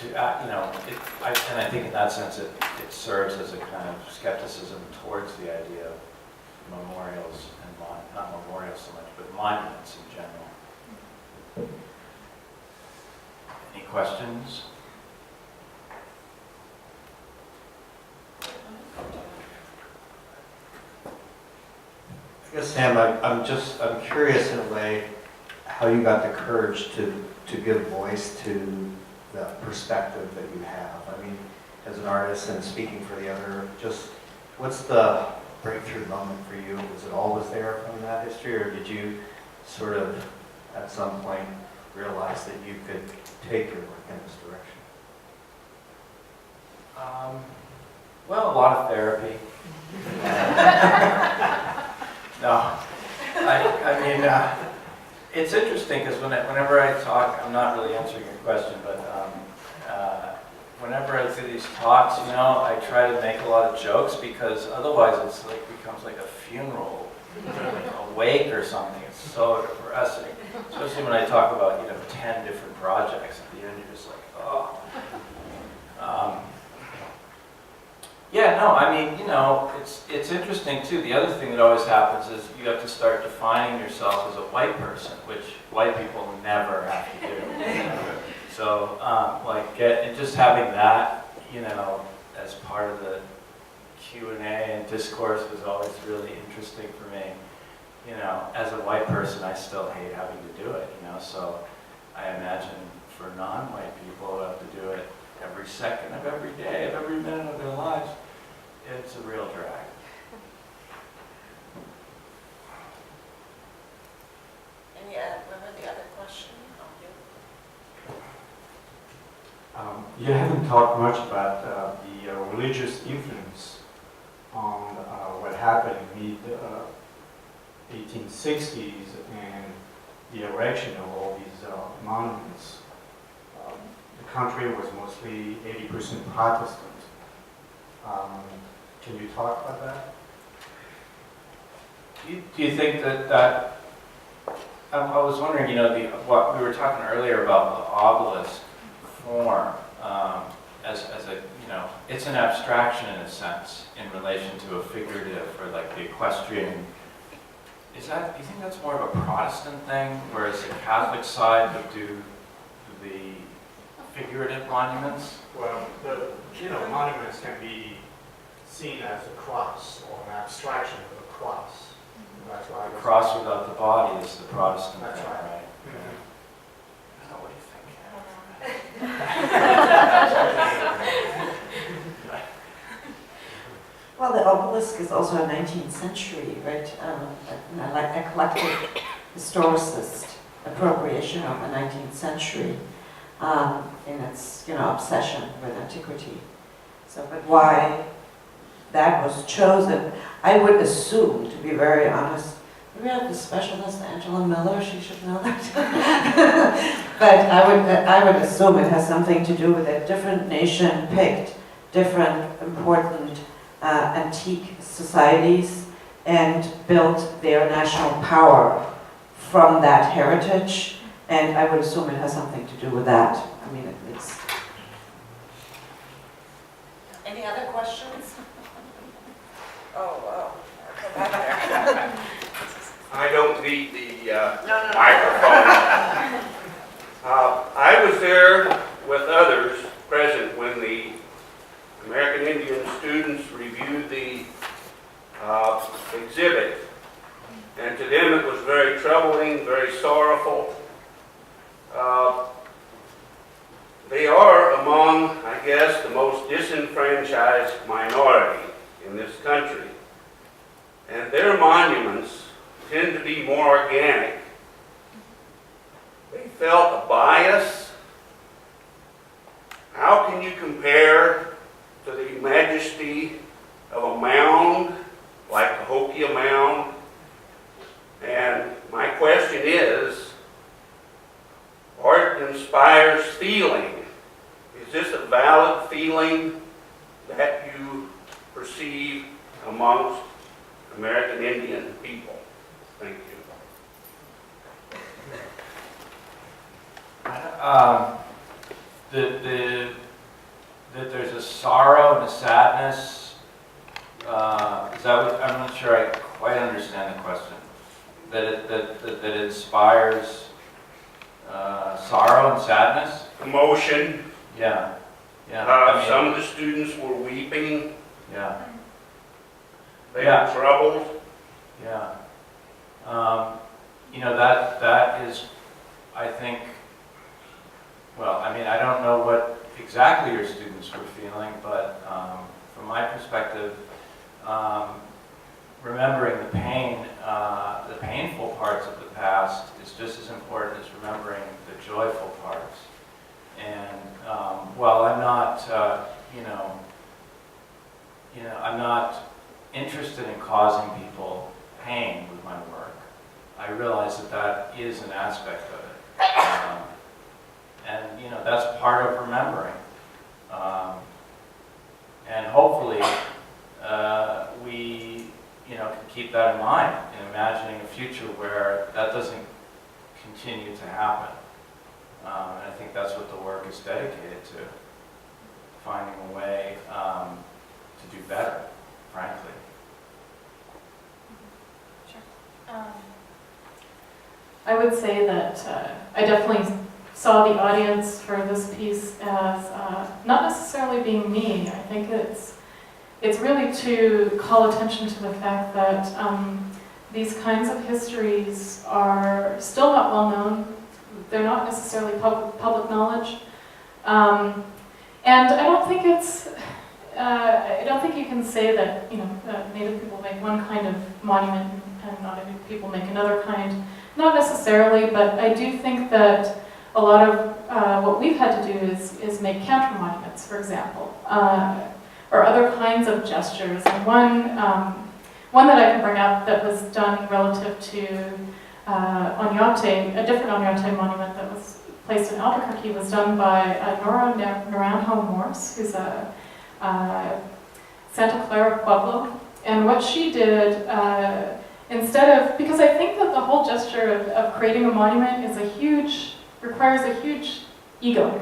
S2: And I think in that sense it serves as a kind of skepticism towards the idea of memorials and not memorials so much, but monuments in general. Any questions?
S4: I guess, Sam, I'm curious in a way how you got the courage to give voice to the perspective that you have. I mean, as an artist and speaking for the other, just what's the breakthrough moment for you? Was it always there from that history, or did you sort of at some point realize that you could take your work in this direction?
S2: Well, a lot of therapy. No, I mean, it's interesting because whenever I talk, I'm not really answering your question, but whenever I do these talks, I try to make a lot of jokes because otherwise it's like becomes like a funeral, a wake or something. It's so depressing, especially when I talk about 10 different projects. At the end, you're just like, oh. Yeah, no, I mean, it's interesting too. The other thing that always happens is you have to start defining yourself as a white person, which white people never have to do. So, and just having that, as part of the Q&A and discourse was always really interesting for me. you know, as a white person, I still hate having to do it, you know, so I imagine for non-white people who have to do it every second of every day, of every minute of their lives, it's a real drag.
S1: Any other question?
S5: You haven't talked much about the religious influence on what happened in mid-1860s and the erection of all these monuments. The country was mostly 80% Protestant. Can you talk about that?
S2: Do you think that I was wondering, you know, what we were talking earlier about the obelisk form as a, you know, it's an abstraction in a sense in relation to a figurative or like the equestrian. Do you think that's more of a Protestant thing, whereas the Catholic side would do the figurative monuments?
S5: Well, monuments can be seen as a cross or an abstraction of a cross. That's why
S2: The cross without the body is the Protestant
S5: That's
S2: thing,
S5: right.
S2: right?
S5: Mhm.
S2: What do you think?
S1: Well, the obelisk is also a 19th century, right? Like eclectic historicist appropriation of the 19th century in its, you know, obsession with antiquity. So, but why that was chosen, I would assume, to be very honest, we have the specialist Angela Miller, she should know that. But I would assume it has something to do with a different nation picked different important antique societies and built their national power from that heritage, and I would assume it has something to do with that. I mean, at least. Any other questions? Oh, come back there.
S6: I don't need the
S1: No.
S6: microphone. I was there with others present when the American Indian students reviewed the exhibit, and to them it was very troubling, very sorrowful. They are among, I guess, the most disenfranchised minority in this country, and their monuments tend to be more organic. They felt a bias. How can you compare to the majesty of a mound like the Hokia Mound? And my question is, art inspires feeling. Is this a valid feeling that you perceive amongst American Indian people? Thank you.
S2: That there's a sorrow and a sadness. Is that what, I'm not sure I quite understand the question. That it inspires sorrow and sadness?
S6: Emotion.
S2: Yeah. Yeah.
S6: Some of the students were weeping.
S2: Yeah.
S6: They
S2: Yeah.
S6: were troubled.
S2: Yeah. You know, that is, I think, well, I mean, I don't know what exactly your students were feeling, but from my perspective, remembering the painful parts of the past is just as important as remembering the joyful parts. And while I'm not, I'm not interested in causing people pain with my work, I realize that is an aspect of it. And, you know, that's part of remembering. And hopefully we, you know, can keep that in mind in imagining a future where that doesn't continue to happen. And I think that's what the work is dedicated to, finding a way to do better, frankly.
S3: I would say that I definitely saw the audience for this piece as not necessarily being me. I think it's really to call attention to the fact that these kinds of histories are still not well known. They're not necessarily public knowledge. And I don't think I don't think you can say that, Native people make one kind of monument and non-Native people make another kind. Not necessarily, but I do think that a lot of what we've had to do is make counter monuments, for example, or other kinds of gestures. And one that I can bring up that was done relative to Oñate, a different Oñate monument that was placed in Albuquerque, was done by Nora Naranjo Morse, who's a Santa Clara Pueblo. And what she did, because I think that the whole gesture of creating a monument requires a huge ego.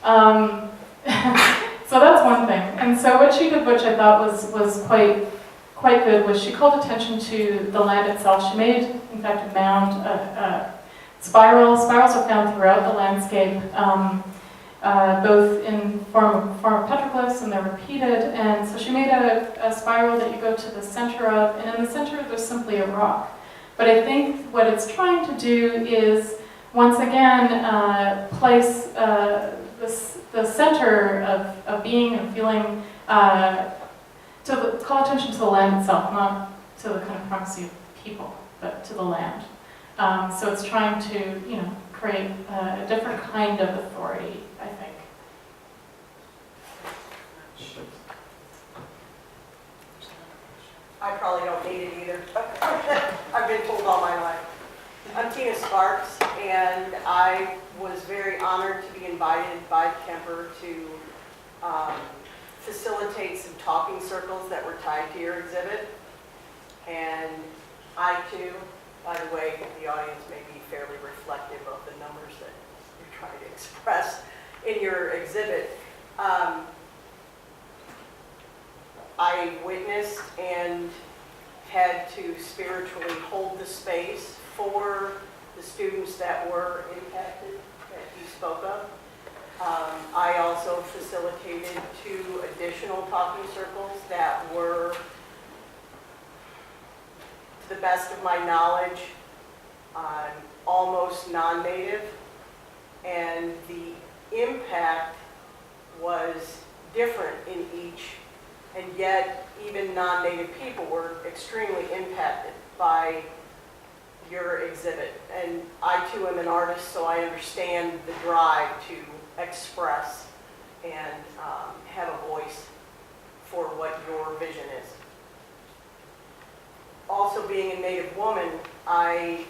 S3: So that's one thing. And so what she did, which I thought was quite good, was she called attention to the land itself. She made, in fact, a mound, spirals. Spirals are found throughout the landscape, both in form of petroglyphs, and they're repeated. And so she made a spiral that you go to the center of, and in the center there's simply a rock. But I think what it's trying to do is, once again, place the center of being and feeling, call attention to the land itself, not to the kind of primacy of people, but to the land. So it's trying to, create a different kind of authority, I think.
S7: I probably don't need it either. I've been told all my life. I'm Tina Sparks, and I was very honored to be invited by Kemper to facilitate some talking circles that were tied to your exhibit. And I too, by the way, the audience may be fairly reflective of the numbers that you're trying to express in your exhibit. I witnessed and had to spiritually hold the space for the students that were impacted, that you spoke of. I also facilitated 2 additional talking circles that were, to the best of my knowledge, almost non-native, and the impact was different in each, and yet even non-native people were extremely impacted by your exhibit. And I too am an artist, so I understand the drive to express and have a voice for what your vision is. Also, being a Native woman, I'm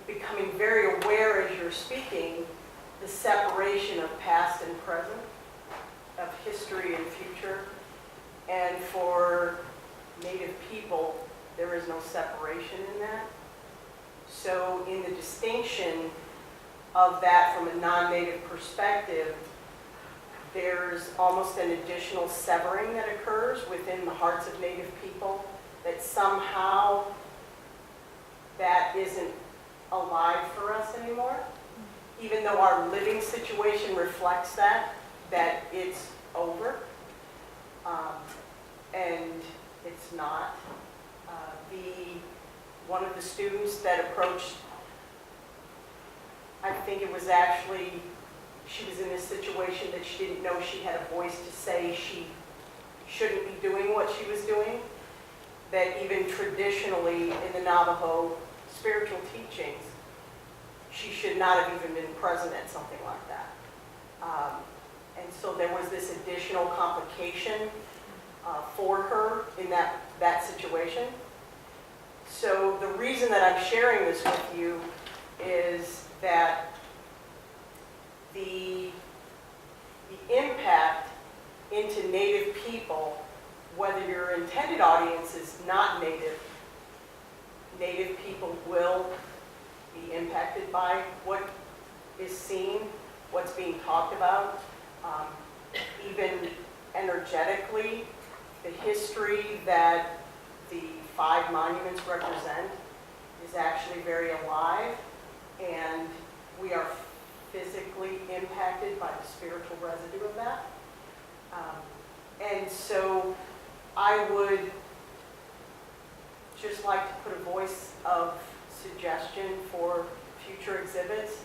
S7: becoming very aware as you're speaking the separation of past and present, of history and future. And for Native people, there is no separation in that. So in the distinction of that from a non-Native perspective, there's almost an additional severing that occurs within the hearts of Native people, that somehow that isn't alive for us anymore, even though our living situation reflects that it's over, and it's not. One of the students that approached, I think it was actually, she was in a situation that she didn't know she had a voice to say she shouldn't be doing what she was doing, that even traditionally in the Navajo spiritual teachings, she should not have even been present at something like that. And so there was this additional complication for her in that situation. So the reason that I'm sharing this with you is that the impact into Native people, whether your intended audience is not Native, Native people will be impacted by what is seen, what's being talked about. Even energetically, the history that the 5 monuments represent is actually very alive, and we are physically impacted by the spiritual residue of that. And so I would of suggestion for future exhibits,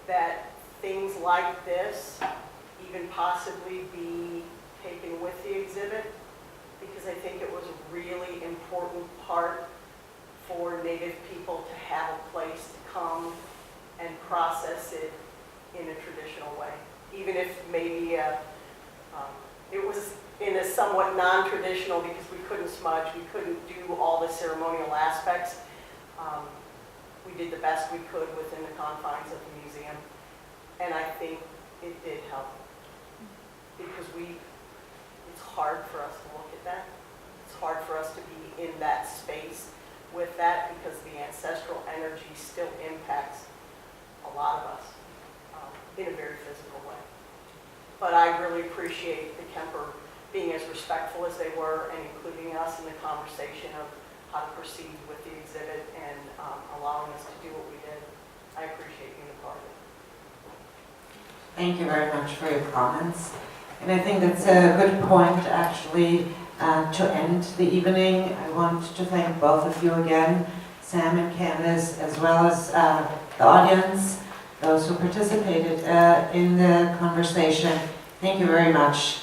S7: that things like this even possibly be taken with the exhibit, because I think it was a really important part for Native people to have a place to come and process it in a traditional way. Even if maybe it was in a somewhat non-traditional, because we couldn't smudge, we couldn't do all the ceremonial aspects. We did the best we could within the confines of the museum, and I think it did help, because it's hard for us to look at that. It's hard for us to be in that space with that, because the ancestral energy still impacts a lot of us in a very physical way. But I really appreciate the Kemper being as respectful as they were and including us in the conversation of how to proceed with the exhibit and allowing us to do what we did. I appreciate being a part of it.
S1: Thank you very much for your comments. And I think that's a good point, actually, to end the evening. I want to thank both of you again, Sam and Candice, as well as the audience, those who participated in the conversation. Thank you very much.